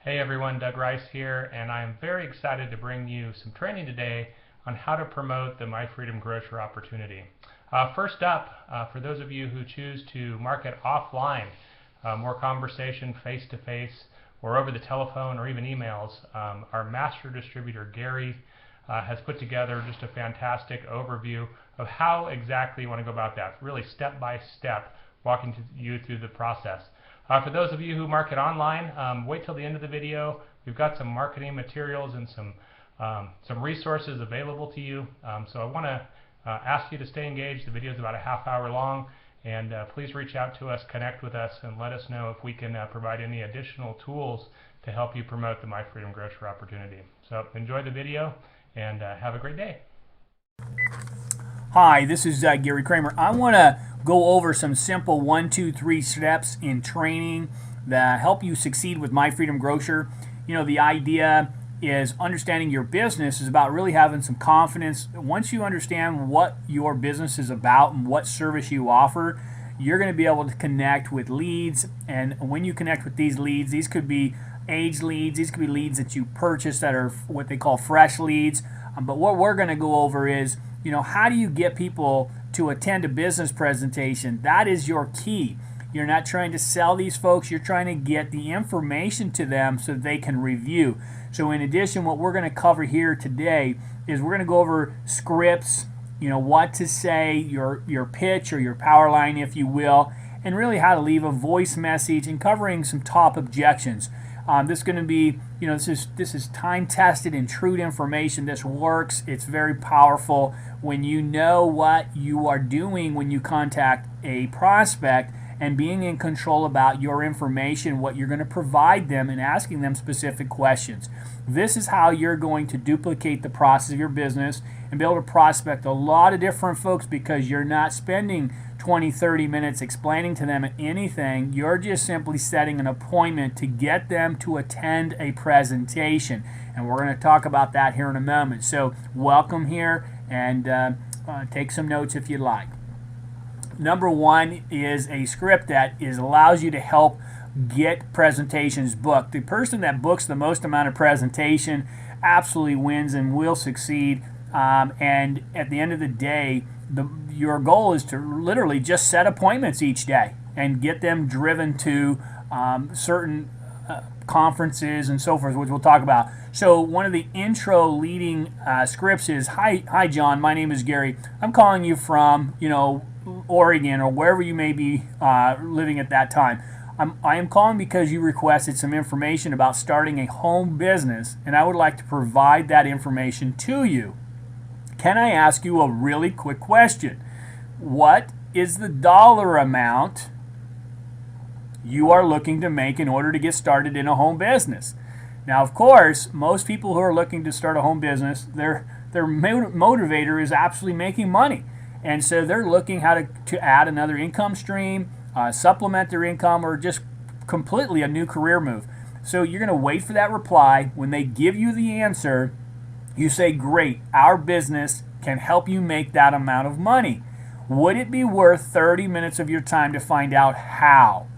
Hey everyone, Doug Rice here, and I'm very excited to bring you some training today on how to promote the My Freedom Grocer opportunity. First up, for those of you who choose to market offline, more conversation face-to-face or over the telephone or even emails, our master distributor Gary has put together just a fantastic overview of how exactly you want to go about that, really step by step, walking you through the process. For those of you who market online, wait till the end of the video. We've got some marketing materials and some resources available to you. So I want to ask you to stay engaged. The video is about a half hour long, and please reach out to us, connect with us, and let us know if we can provide any additional tools to help you promote the My Freedom Grocer opportunity. So enjoy the video and have a great day. Hi, this is Gary Kramer. I want to go over some simple 1, 2, 3 steps in training that help you succeed with My Freedom Grocer. You know, the idea is understanding your business is about really having some confidence. Once you understand what your business is about and what service you offer, you're going to be able to connect with leads. And when you connect with these leads, these could be aged leads, these could be leads that you purchase that are what they call fresh leads. But what we're going to go over is, you know, how do you get people to attend a business presentation? That is your key. You're not trying to sell these folks, you're trying to get the information to them so they can review. So in addition, what we're going to cover here today is we're going to go over scripts, you know, what to say, your pitch or your power line, if you will, and really how to leave a voice message and covering some top objections. This is going to be, you know, this is time-tested and true information. This works. It's very powerful when you know what you are doing when you contact a prospect and being in control about your information, what you're going to provide them, and asking them specific questions. This is how you're going to duplicate the process of your business and be able to prospect a lot of different folks, because you're not spending 20, 30 minutes explaining to them anything. You're just simply setting an appointment to get them to attend a presentation. And we're going to talk about that here in a moment. So welcome here, and take some notes if you'd like. Number one is a script that allows you to help get presentations booked. The person that books the most amount of presentation absolutely wins and will succeed. And at the end of the day, your goal is to literally just set appointments each day and get them driven to certain conferences and so forth, which we'll talk about. So one of the intro leading scripts is, Hi John, my name is Gary. I'm calling you from, you know, Oregon or wherever you may be living at that time. I am calling because you requested some information about starting a home business, and I would like to provide that information to you. Can I ask you a really quick question? What is the dollar amount you are looking to make in order to get started in a home business? Now, of course, most people who are looking to start a home business, their motivator is absolutely making money. And so they're looking how to add another income stream, supplement their income, or just completely a new career move. So you're going to wait for that reply. When they give you the answer, you say, great, our business can help you make that amount of money. Would it be worth 30 minutes of your time to find out how?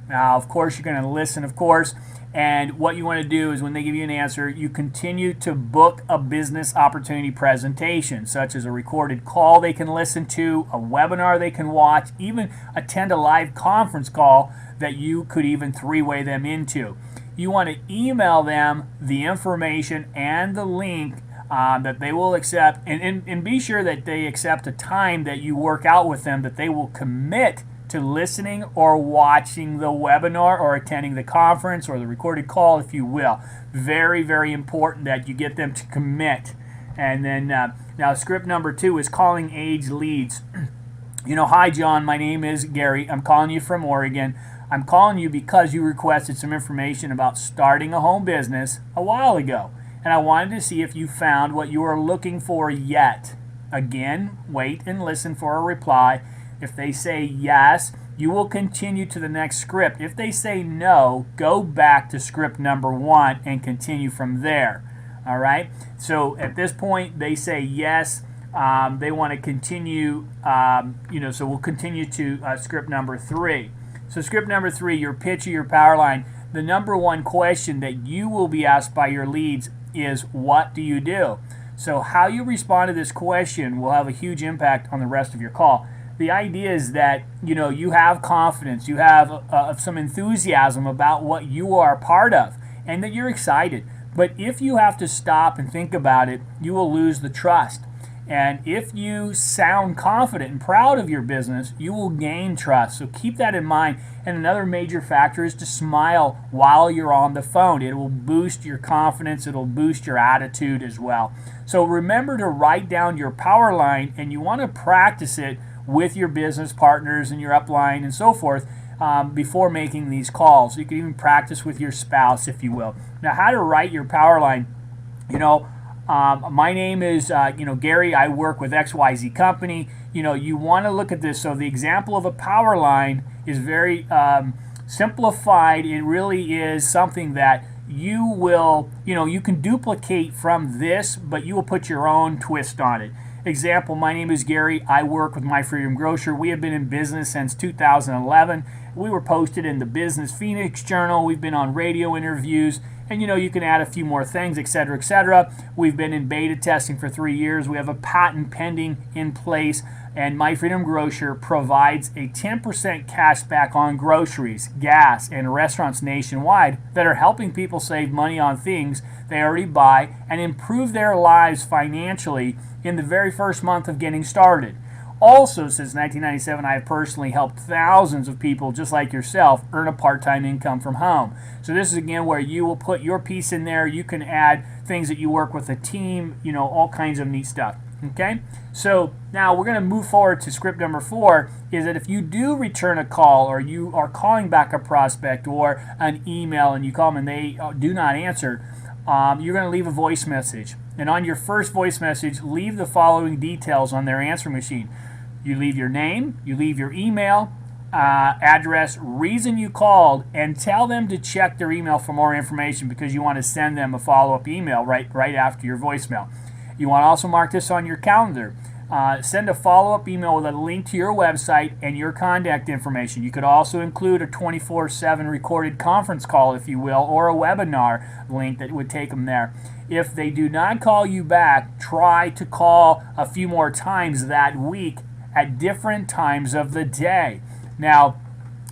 Now, of course, you're going to listen, of course, and what you want to do is when they give you an answer, you continue to book a business opportunity presentation, such as a recorded call they can listen to, a webinar they can watch, even attend a live conference call that you could even three-way them into. You want to email them the information and the link that they will accept, and be sure that they accept a time that you work out with them that they will commit to listening or watching the webinar or attending the conference or the recorded call, if you will. Very, very important that you get them to commit. And then now script number 2 is calling aged leads. You know, hi John, my name is Gary. I'm calling you from Oregon. I'm calling you because you requested some information about starting a home business a while ago, and I wanted to see if you found what you are looking for yet. Again, wait and listen for a reply. If they say yes, you will continue to the next script. If they say no, go back to script number 1 and continue from there. All right? So at this point, they say yes. They want to continue, so we'll continue to script number 3. So script number 3, your pitch or your power line. the number one question that you will be asked by your leads is, what do you do? So how you respond to this question will have a huge impact on the rest of your call. The idea is that you have confidence, you have some enthusiasm about what you are a part of, and that you're excited. But if you have to stop and think about it, you will lose the trust. And if you sound confident and proud of your business, you will gain trust. So keep that in mind. And another major factor is to smile while you're on the phone. It will boost your confidence. It'll boost your attitude as well. So remember to write down your power line, and you want to practice it with your business partners and your upline and so forth before making these calls. You can even practice with your spouse, if you will. Now, how to write your power line. My name is Gary. I work with XYZ company. You want to look at this. So the example of a power line is very simplified. It really is something that you will, you can duplicate from this, but you will put your own twist on it. Example, my name is Gary. I work with My Freedom Grocer. We have been in business since 2011. We were posted in the Business Phoenix Journal. We've been on radio interviews. And you can add a few more things, etc., etc. We've been in beta testing for 3 years. We have a patent pending in place. And My Freedom Grocer provides a 10% cash back on groceries, gas, and restaurants nationwide that are helping people save money on things they already buy and improve their lives financially in the very first month of getting started. Also, since 1997, I have personally helped thousands of people just like yourself earn a part-time income from home. So this is again where you will put your piece in there. You can add things that you work with a team, all kinds of neat stuff. Okay, so now we're going to move forward to script number 4, is that if you do return a call, or you are calling back a prospect or an email and you call them and they do not answer, you're going to leave a voice message. And on your first voice message, leave the following details on their answering machine. You leave your name, you leave your email, address, reason you called, and tell them to check their email for more information, because you want to send them a follow-up email right after your voicemail. You want to also mark this on your calendar. Send a follow-up email with a link to your website and your contact information. You could also include a 24/7 recorded conference call, if you will, or a webinar link that would take them there. If they do not call you back, try to call a few more times that week at different times of the day. Now,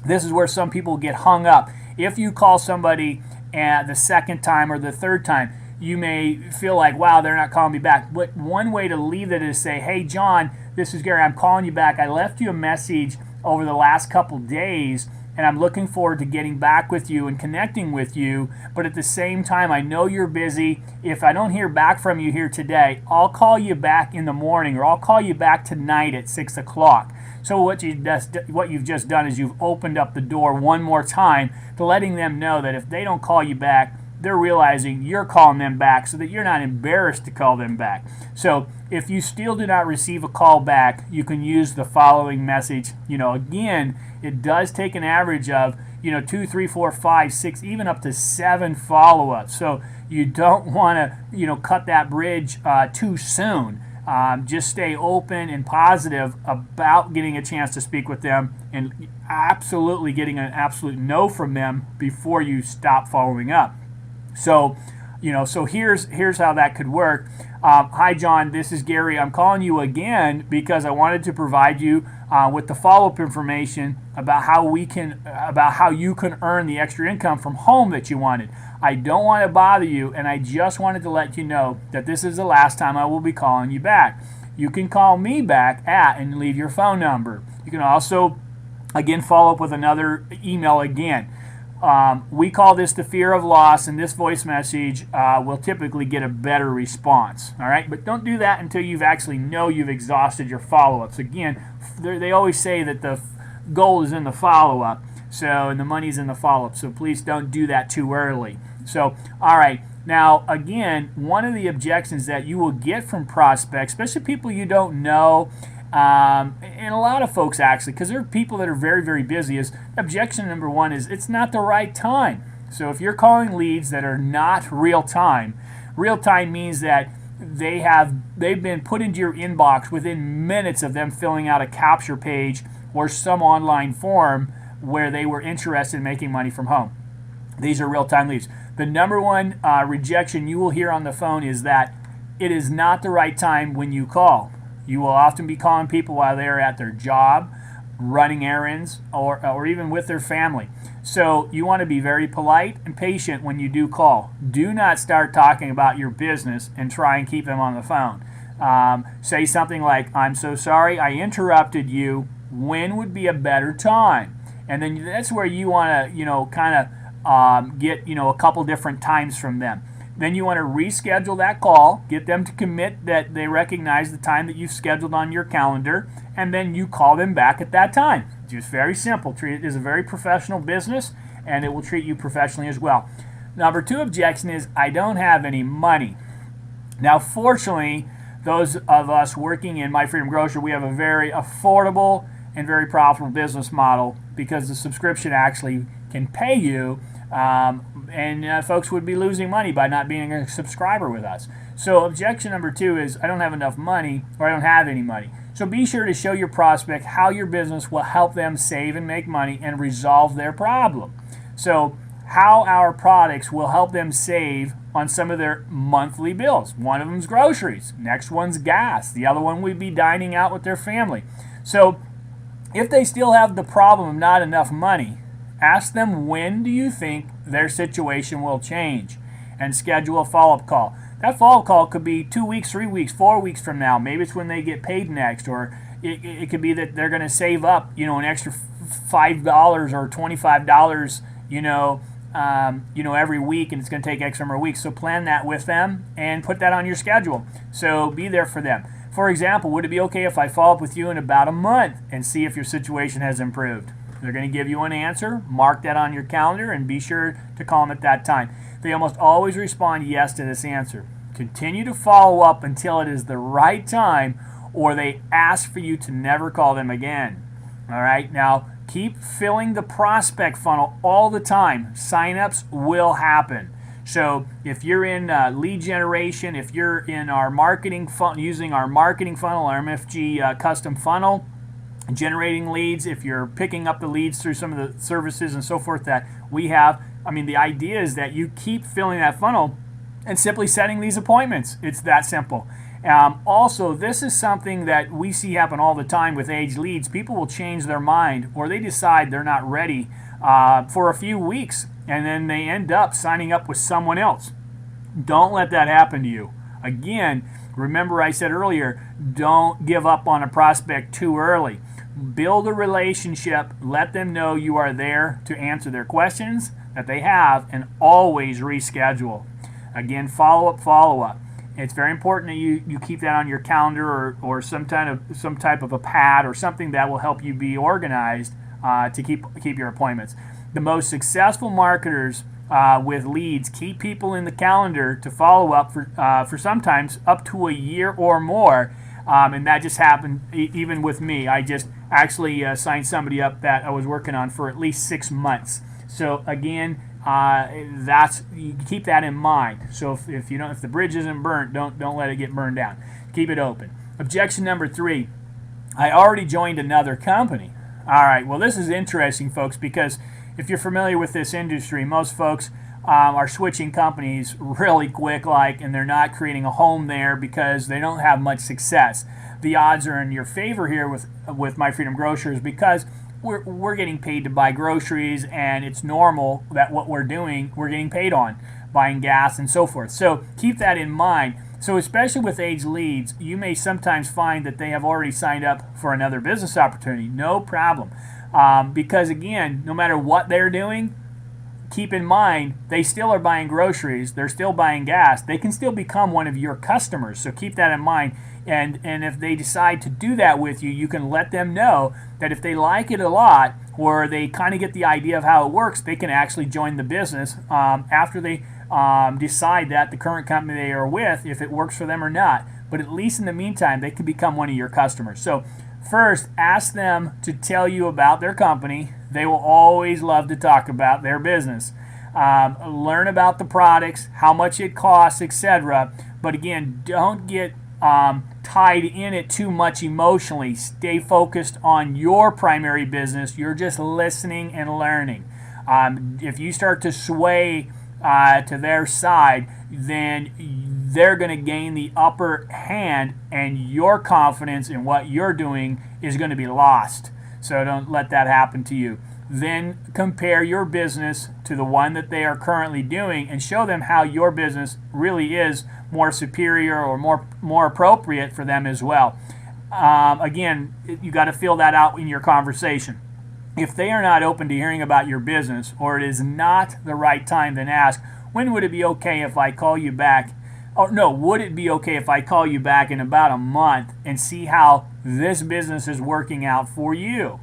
this is where some people get hung up. If you call somebody the second time or the third time, you may feel like, wow, they're not calling me back. But one way to leave that is say, hey, John, this is Gary. I'm calling you back. I left you a message over the last couple days, and I'm looking forward to getting back with you and connecting with you. But at the same time, I know you're busy. If I don't hear back from you here today, I'll call you back in the morning, or I'll call you back tonight at 6 o'clock. So what you've just done is you've opened up the door one more time to letting them know that if they don't call you back, they're realizing you're calling them back, so that you're not embarrassed to call them back. So if you still do not receive a call back, you can use the following message. Again, it does take an average of 2, 3, 4, 5, 6, even up to 7 follow-ups. So you don't want to cut that bridge too soon. Just stay open and positive about getting a chance to speak with them, and absolutely getting an absolute no from them before you stop following up. So, so here's how that could work. Hi, John. This is Gary. I'm calling you again because I wanted to provide you with the follow-up information about how you can earn the extra income from home that you wanted. I don't want to bother you, and I just wanted to let you know that this is the last time I will be calling you back. You can call me back and leave your phone number. You can also, again, follow up with another email again. We call this the fear of loss, and this voice message will typically get a better response. All right, but don't do that until you've exhausted your follow-ups. Again, they always say that the gold is in the follow-up, and the money's in the follow-up. So please don't do that too early. So, all right. Now, again, one of the objections that you will get from prospects, especially people you don't know, and a lot of folks actually, because there are people that are very, very busy, is objection number 1 is it's not the right time. So if you're calling leads that are not real time means that they've been put into your inbox within minutes of them filling out a capture page or some online form where they were interested in making money from home. These are real-time leads. The number one rejection you will hear on the phone is that it is not the right time when you call. You will often be calling people while they're at their job, running errands, or even with their family. So you want to be very polite and patient when you do call. Do not start talking about your business and try and keep them on the phone. Say something like, "I'm so sorry I interrupted you. When would be a better time?" And then that's where you want to, kind of get, a couple different times from them. Then you want to reschedule that call, get them to commit that they recognize the time that you've scheduled on your calendar, and then you call them back at that time. Just very simple. Treat it as a very professional business, and it will treat you professionally as well. Number two objection is, "I don't have any money." Now, fortunately, those of us working in My Freedom Grocer, we have a very affordable and very profitable business model because the subscription actually can pay you, and folks would be losing money by not being a subscriber with us. So objection number two is, "I don't have enough money," or "I don't have any money." So be sure to show your prospect how your business will help them save and make money and resolve their problem. So how our products will help them save on some of their monthly bills. One of them is groceries. Next one's gas. The other one would be dining out with their family. So if they still have the problem of not enough money, ask them, when do you think their situation will change, and schedule a follow-up call. That follow-up call could be 2 weeks, 3 weeks, 4 weeks from now. Maybe it's when they get paid next, or it could be that they're going to save up, an extra $5 or $25, every week, and it's going to take X number of weeks. So plan that with them and put that on your schedule. So be there for them. For example, would it be okay if I follow up with you in about a month and see if your situation has improved? They're going to give you an answer. Mark that on your calendar and be sure to call them at that time. They almost always respond yes to this answer. Continue to follow up until it is the right time, or they ask for you to never call them again. All right, now keep filling the prospect funnel all the time. Signups will happen. So if you're in lead generation, if you're in our marketing using our marketing funnel, our MFG custom funnel, generating leads, if you're picking up the leads through some of the services and so forth that we have, the idea is that you keep filling that funnel and simply setting these appointments. It's that simple. Also, this is something that we see happen all the time with aged leads. People will change their mind, or they decide they're not ready for a few weeks, and then they end up signing up with someone else. Don't let that happen to you. Again, remember I said earlier, don't give up on a prospect too early. Build a relationship. Let them know you are there to answer their questions that they have, and always reschedule. Again, follow up. It's very important that you keep that on your calendar, or some type of a pad or something that will help you be organized to keep your appointments. The most successful marketers with leads keep people in the calendar to follow up for sometimes up to a year or more, and that just happened even with me. I just actually signed somebody up that I was working on for at least 6 months. So again, you keep that in mind. So if the bridge isn't burnt, don't let it get burned down. Keep it open. Objection number 3: I already joined another company. All right. Well, this is interesting, folks, because if you're familiar with this industry, most folks are switching companies really quick, and they're not creating a home there because they don't have much success. The odds are in your favor here with My Freedom Grocers, because we're getting paid to buy groceries, and it's normal that what we're doing, we're getting paid on, buying gas and so forth. So keep that in mind. So especially with aged leads, you may sometimes find that they have already signed up for another business opportunity. No problem. Because again, no matter what they're doing, keep in mind, they still are buying groceries, they're still buying gas, they can still become one of your customers. So keep that in mind. And if they decide to do that with you, you can let them know that if they like it a lot, or they kind of get the idea of how it works, they can actually join the business after they decide that the current company they are with, if it works for them or not. But at least in the meantime, they can become one of your customers. So first, ask them to tell you about their company. They will always love to talk about their business. Learn about the products, how much it costs, etc. But again, don't get tied in it too much emotionally. Stay focused on your primary business. You're just listening and learning. If you start to sway to their side, then they're going to gain the upper hand, and your confidence in what you're doing is going to be lost. So don't let that happen to you. Then compare your business to the one that they are currently doing and show them how your business really is more superior or more appropriate for them as well. Again, you got to feel that out in your conversation. If they are not open to hearing about your business, or it is not the right time, then ask, when would it be okay if I call you back? Oh, no, would it be okay if I call you back in about a month and see how this business is working out for you?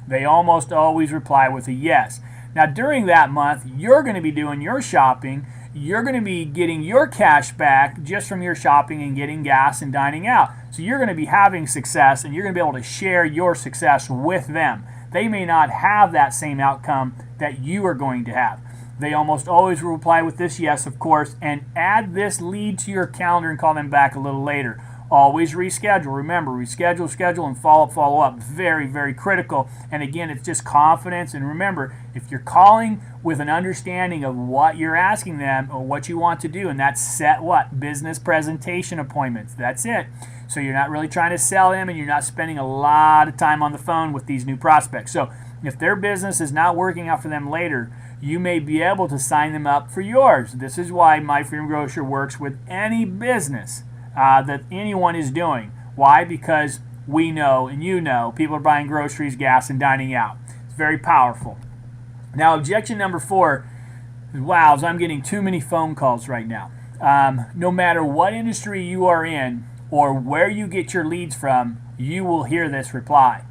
They almost always reply with a yes. Now, during that month, you're going to be doing your shopping. You're going to be getting your cash back just from your shopping and getting gas and dining out. So you're going to be having success, and you're going to be able to share your success with them. They may not have that same outcome that you are going to have. They almost always reply with this yes, of course, and add this lead to your calendar and call them back a little later. Always reschedule. Remember, reschedule, schedule, and follow up. Very, very critical. And again, it's just confidence. And remember, if you're calling with an understanding of what you're asking them or what you want to do, and that's set what? Business presentation appointments. That's it. So you're not really trying to sell them, and you're not spending a lot of time on the phone with these new prospects. So if their business is not working out for them later, you may be able to sign them up for yours. This is why My Freedom Grocer works with any business that anyone is doing. Why? Because we know, and you know, people are buying groceries, gas, and dining out. It's very powerful. Now, objection number 4 is, wow, I'm getting too many phone calls right now. No matter what industry you are in or where you get your leads from, you will hear this reply.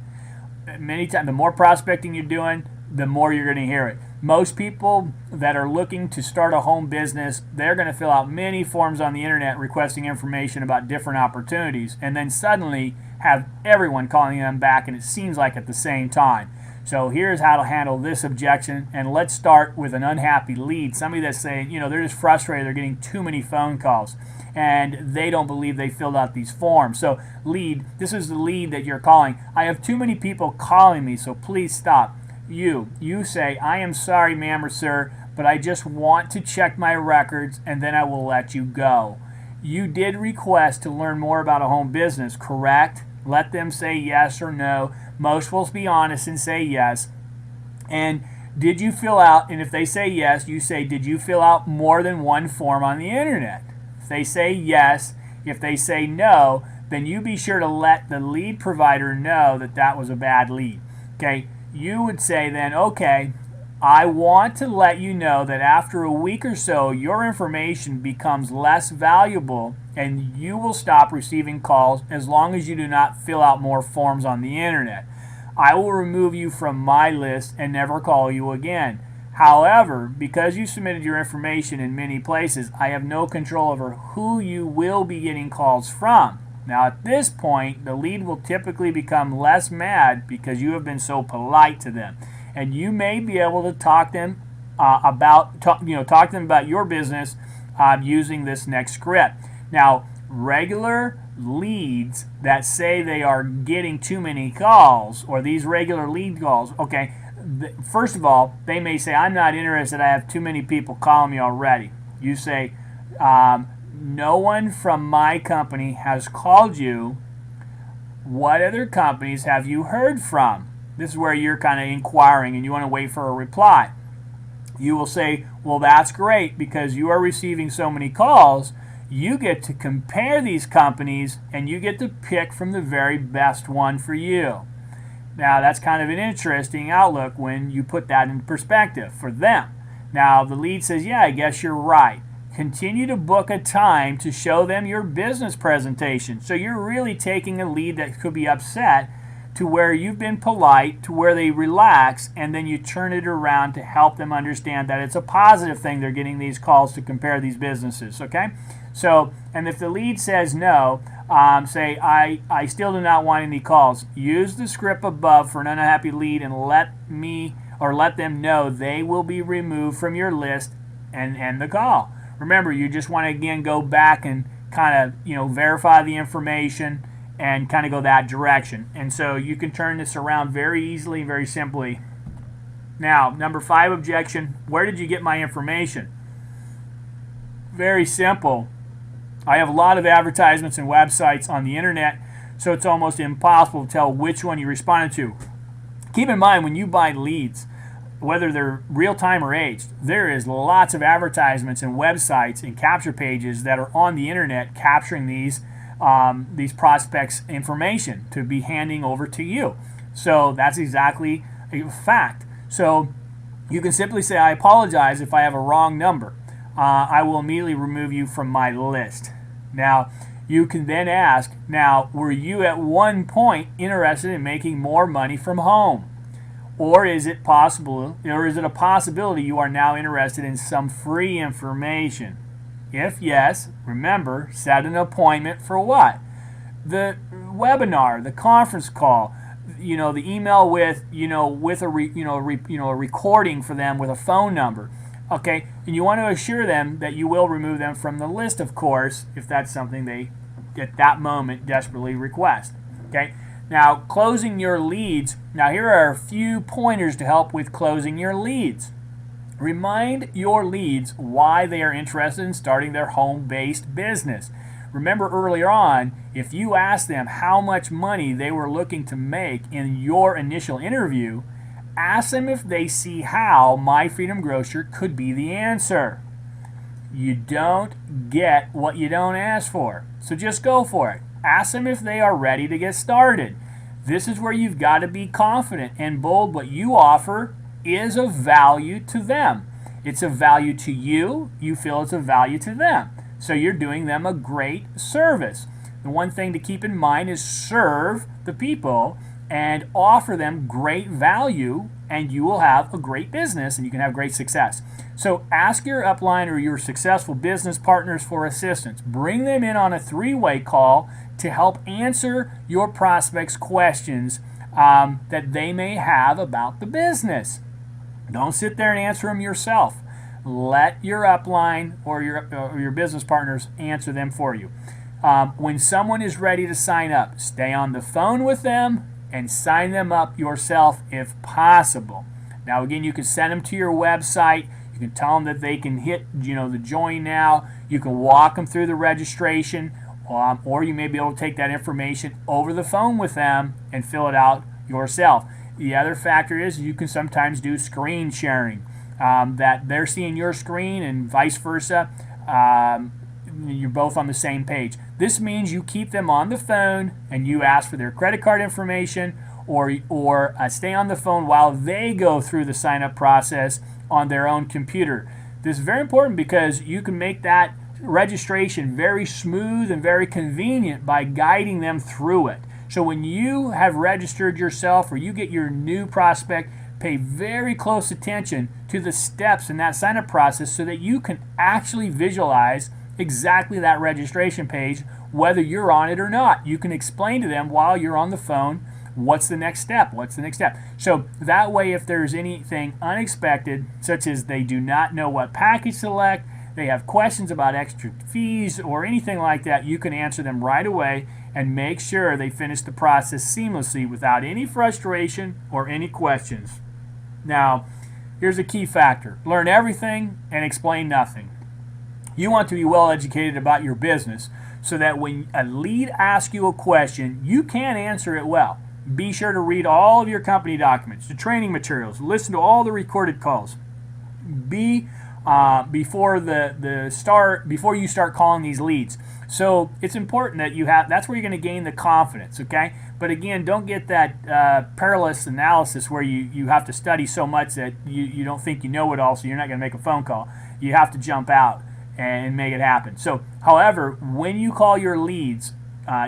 Many times, the more prospecting you're doing, the more you're going to hear it. Most people that are looking to start a home business, they're going to fill out many forms on the internet requesting information about different opportunities, and then suddenly have everyone calling them back, and it seems like at the same time. So here's how to handle this objection, and let's start with an unhappy lead. Somebody that's saying, they're just frustrated, they're getting too many phone calls, and they don't believe they filled out these forms. So lead, this is the lead that you're calling. I have too many people calling me, so please stop. You say, I am sorry, ma'am or sir, but I just want to check my records, and then I will let you go. You did request to learn more about a home business, correct? Let them say yes or no. Most will be honest and say yes. And did you fill out, and if they say yes, you say, did you fill out more than one form on the internet? If they say yes, if they say no, then you be sure to let the lead provider know that that was a bad lead. Okay? You would say then, okay, I want to let you know that after a week or so, your information becomes less valuable and you will stop receiving calls as long as you do not fill out more forms on the internet. I will remove you from my list and never call you again. However, because you submitted your information in many places, I have no control over who you will be getting calls from. Now, at this point, the lead will typically become less mad because you have been so polite to them, and you may be able to talk them about your business using this next script. Now, regular leads that say they are getting too many calls, or these regular lead calls, okay, first of all, they may say, I'm not interested, I have too many people calling me already. You say, no one from my company has called you. What other companies have you heard from? This is where you're kind of inquiring and you want to wait for a reply. You will say, well, that's great because you are receiving so many calls. You get to compare these companies and you get to pick from the very best one for you. Now, that's kind of an interesting outlook when you put that in perspective for them. Now, the lead says, yeah, I guess you're right. Continue to book a time to show them your business presentation. So you're really taking a lead that could be upset to where you've been polite, to where they relax, and then you turn it around to help them understand that it's a positive thing they're getting these calls to compare these businesses, okay? So, and if the lead says no, say, I still do not want any calls. Use the script above for an unhappy lead and let them know they will be removed from your list and end the call. Remember, you just want to, again, go back and kind of, verify the information and kind of go that direction. And so you can turn this around very easily, very simply. Now, number 5 objection, where did you get my information? Very simple. I have a lot of advertisements and websites on the internet, so it's almost impossible to tell which one you responded to. Keep in mind, when you buy leads, whether they're real-time or aged, there is lots of advertisements and websites and capture pages that are on the internet capturing these prospects' information to be handing over to you. So that's exactly a fact. So you can simply say, I apologize if I have a wrong number. I will immediately remove you from my list. Now, you can then ask, now, were you at one point interested in making more money from home? Or is it a possibility you are now interested in some free information? If yes, remember, set an appointment for what? The webinar, the conference call, the email with a recording for them with a phone number. Okay, and you want to assure them that you will remove them from the list, of course, if that's something they at that moment desperately request. Okay. Now, closing your leads. Now, here are a few pointers to help with closing your leads. Remind your leads why they are interested in starting their home-based business. Remember earlier on, if you asked them how much money they were looking to make in your initial interview, ask them if they see how My Freedom Grocer could be the answer. You don't get what you don't ask for, so just go for it. Ask them if they are ready to get started. This is where you've got to be confident and bold. What you offer is of value to them. It's of value to you. You feel it's of value to them. So you're doing them a great service. The one thing to keep in mind is serve the people and offer them great value, and you will have a great business and you can have great success. So ask your upline or your successful business partners for assistance. Bring them in on a 3-way call to help answer your prospects' questions that they may have about the business. Don't sit there and answer them yourself. Let your upline or your business partners answer them for you. When someone is ready to sign up, stay on the phone with them and sign them up yourself if possible. Now, again, you can send them to your website. You can tell them that they can hit the join now. You can walk them through the registration, or you may be able to take that information over the phone with them and fill it out yourself. The other factor is you can sometimes do screen sharing, that they're seeing your screen and vice versa. You're both on the same page. This means you keep them on the phone and you ask for their credit card information, or stay on the phone while they go through the sign-up process on their own computer. This is very important because you can make that registration very smooth and very convenient by guiding them through it. So when you have registered yourself or you get your new prospect, pay very close attention to the steps in that sign-up process so that you can actually visualize exactly that registration page, whether you're on it or not. You can explain to them while you're on the phone, what's the next step? What's the next step? So that way, if there's anything unexpected, such as they do not know what package to select, they have questions about extra fees or anything like that, you can answer them right away and make sure they finish the process seamlessly without any frustration or any questions. Now, here's a key factor. Learn everything and explain nothing. You want to be well educated about your business so that when a lead asks you a question, you can answer it well. Be sure to read all of your company documents, the training materials, listen to all the recorded calls. Before you start calling these leads. So it's important that that's where you're going to gain the confidence, okay? But again, don't get that perilous analysis where you have to study so much that you don't think you know it all, so you're not going to make a phone call. You have to jump out and make it happen. So, however, when you call your leads,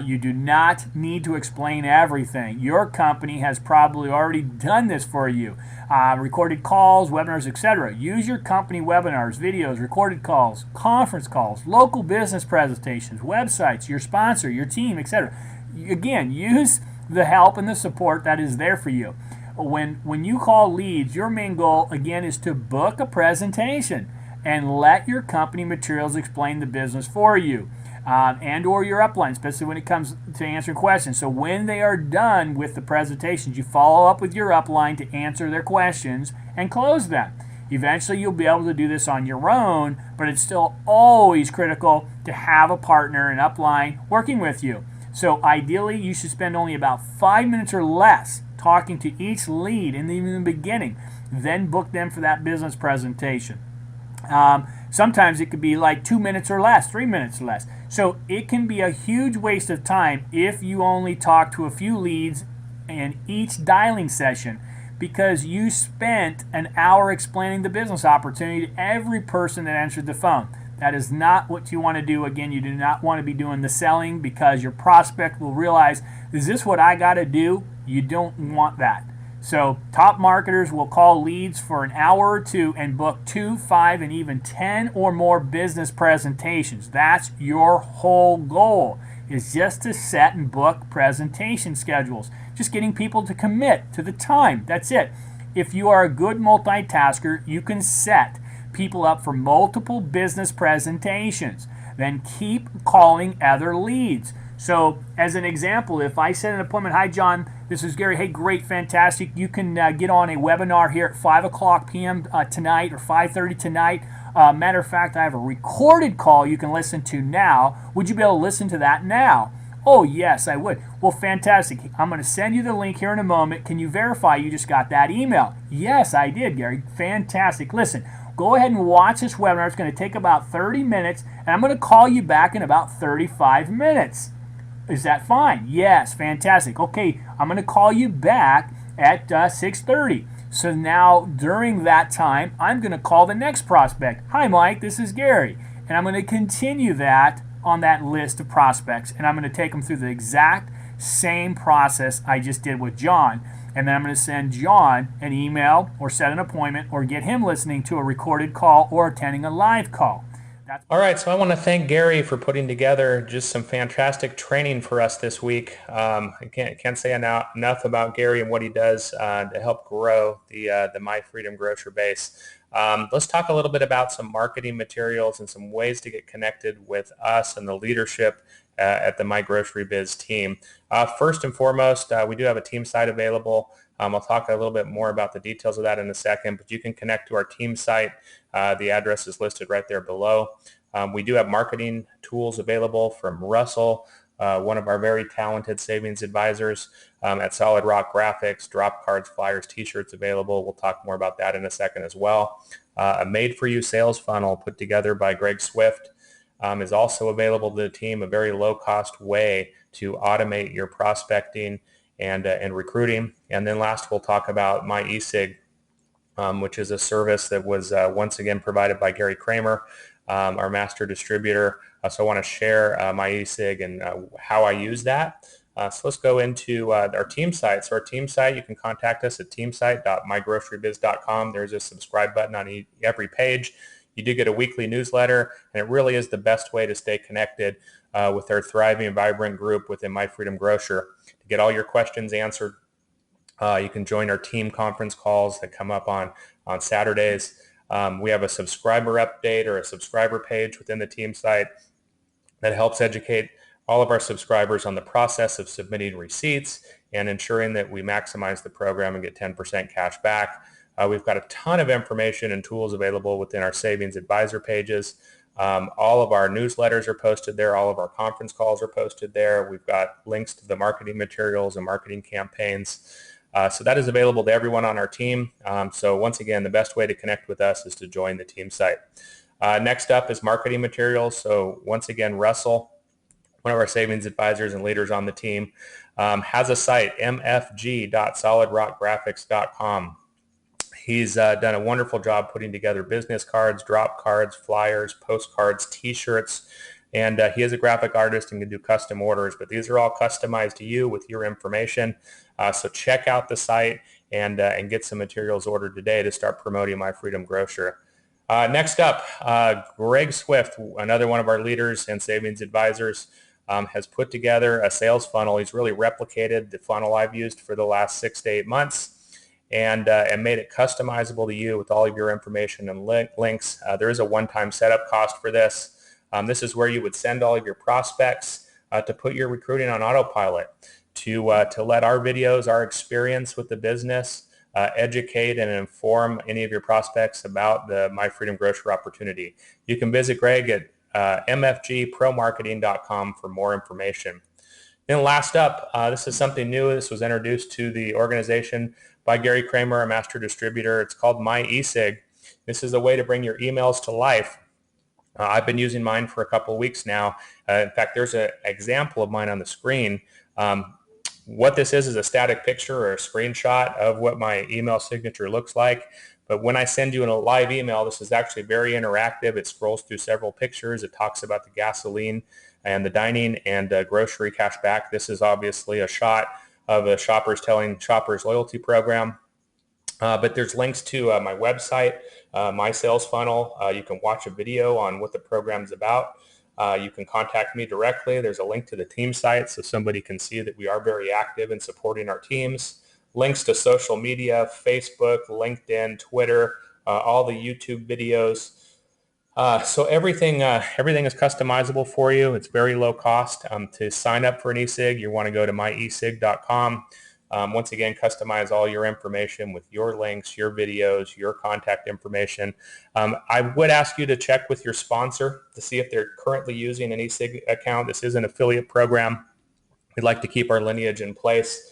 you do not need to explain everything. Your company has probably already done this for you. Recorded calls, webinars, etc. Use your company webinars, videos, recorded calls, conference calls, local business presentations, websites, your sponsor, your team, etc. Again, use the help and the support that is there for you. When you call leads, your main goal, again, is to book a presentation and let your company materials explain the business for you. And or your upline, especially when it comes to answering questions. So when they are done with the presentations, you follow up with your upline to answer their questions and close them. Eventually you'll be able to do this on your own, but it's still always critical to have a partner, an upline, working with you. So ideally you should spend only about 5 minutes or less talking to each lead in the beginning, then book them for that business presentation. Sometimes it could be like 2 minutes or less, 3 minutes or less. So it can be a huge waste of time if you only talk to a few leads in each dialing session, because you spent an hour explaining the business opportunity to every person that answered the phone. That is not what you want to do. Again, you do not want to be doing the selling, because your prospect will realize, is this what I got to do? You don't want that. So top marketers will call leads for an hour or two and book 2, 5, and even 10 or more business presentations. That's your whole goal, is just to set and book presentation schedules. Just getting people to commit to the time. That's it. If you are a good multitasker, you can set people up for multiple business presentations. Then keep calling other leads. So as an example, if I set an appointment, hi John, this is Gary, hey great, fantastic, you can get on a webinar here at 5 o'clock p.m. Tonight or 5:30 tonight. Matter of fact, I have a recorded call you can listen to now. Would you be able to listen to that now? Oh yes, I would. Well, fantastic. I'm going to send you the link here in a moment. Can you verify you just got that email? Yes, I did, Gary. Fantastic. Listen, go ahead and watch this webinar. It's going to take about 30 minutes, and I'm going to call you back in about 35 minutes. Is that fine? Yes, fantastic. Okay, I'm going to call you back at 6:30. So now during that time, I'm going to call the next prospect. Hi, Mike, this is Gary. And I'm going to continue that on that list of prospects, and I'm going to take them through the exact same process I just did with John. And then I'm going to send John an email or set an appointment or get him listening to a recorded call or attending a live call. All right, so I want to thank Gary for putting together just some fantastic training for us this week. I can't say enough about Gary and what he does to help grow the My Freedom Grocer base. Let's talk a little bit about some marketing materials and some ways to get connected with us and the leadership at the My Grocery Biz team. First and foremost, we do have a team site available. I'll talk a little bit more about the details of that in a second, but you can connect to our team site. The address is listed right there below. We do have marketing tools available from Russell, one of our very talented savings advisors at Solid Rock Graphics, drop cards, flyers, t-shirts available. We'll talk more about that in a second as well. A made-for-you sales funnel put together by Greg Swift is also available to the team, a very low-cost way to automate your prospecting and recruiting. And then last, we'll talk about My eSig, which is a service that was once again provided by Gary Kramer, our master distributor. So I want to share My eSig and how I use that. So let's go into our team site. So our team site, you can contact us at teamsite.MyGroceryBiz.com. There's a subscribe button on every page. You do get a weekly newsletter, and it really is the best way to stay connected with our thriving and vibrant group within My Freedom Grocer. To get all your questions answered, you can join our team conference calls that come up on Saturdays. We have a subscriber update or a subscriber page within the team site that helps educate all of our subscribers on the process of submitting receipts and ensuring that we maximize the program and get 10% cash back. We've got a ton of information and tools available within our savings advisor pages. All of our newsletters are posted there. All of our conference calls are posted there. We've got links to the marketing materials and marketing campaigns. So that is available to everyone on our team. So once again, the best way to connect with us is to join the team site. Next up is marketing materials. So once again, Russell, one of our savings advisors and leaders on the team, has a site, mfg.solidrockgraphics.com. He's done a wonderful job putting together business cards, drop cards, flyers, postcards, t-shirts, and he is a graphic artist and can do custom orders, but these are all customized to you with your information. So check out the site and get some materials ordered today to start promoting My Freedom Grocer. Next up, Greg Swift, another one of our leaders and savings advisors, has put together a sales funnel. He's really replicated the funnel I've used for the last 6 to 8 months and made it customizable to you with all of your information and links. There is a one-time setup cost for this. This is where you would send all of your prospects to put your recruiting on autopilot, to let our videos, our experience with the business, educate and inform any of your prospects about the My Freedom Grocer opportunity. You can visit Greg at mfgpromarketing.com for more information. Then last up, this is something new. This was introduced to the organization by Gary Kramer, a master distributor. It's called MyEsig. This is a way to bring your emails to life. I've been using mine for a couple of weeks now. In fact, there's an example of mine on the screen. What this is a static picture or a screenshot of what my email signature looks like. But when I send you in a live email, this is actually very interactive. It scrolls through several pictures. It talks about the gasoline and the dining and grocery cash back. This is obviously a shot of a Shoppers Telling Shoppers loyalty program. But there's links to my website, my sales funnel. You can watch a video on what the program's about. You can contact me directly. There's a link to the team site so somebody can see that we are very active in supporting our teams. Links to social media, Facebook, LinkedIn, Twitter, all the YouTube videos. So everything is customizable for you. It's very low cost. To sign up for an eSig, you want to go to myesig.com. Once again, customize all your information with your links, your videos, your contact information. I would ask you to check with your sponsor to see if they're currently using an eSig account. This is an affiliate program. We'd like to keep our lineage in place.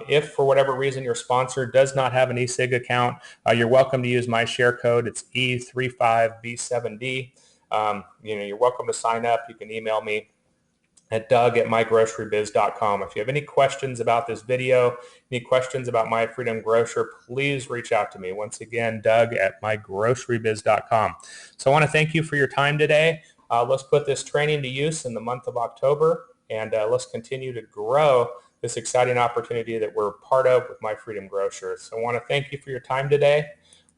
If for whatever reason your sponsor does not have an eSig account, you're welcome to use my share code. It's E35B7D. You're welcome to sign up. You can email me at Doug@MyGroceryBiz.com. If you have any questions about this video, any questions about My Freedom Grocer, please reach out to me. Once again, Doug@MyGroceryBiz.com. So I want to thank you for your time today. Let's put this training to use in the month of October, and let's continue to grow this exciting opportunity that we're part of with My Freedom Grocer. So I want to thank you for your time today.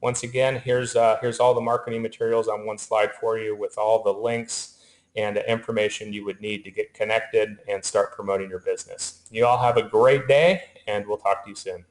Once again, here's all the marketing materials on one slide for you with all the links and information you would need to get connected and start promoting your business. You all have a great day, and we'll talk to you soon.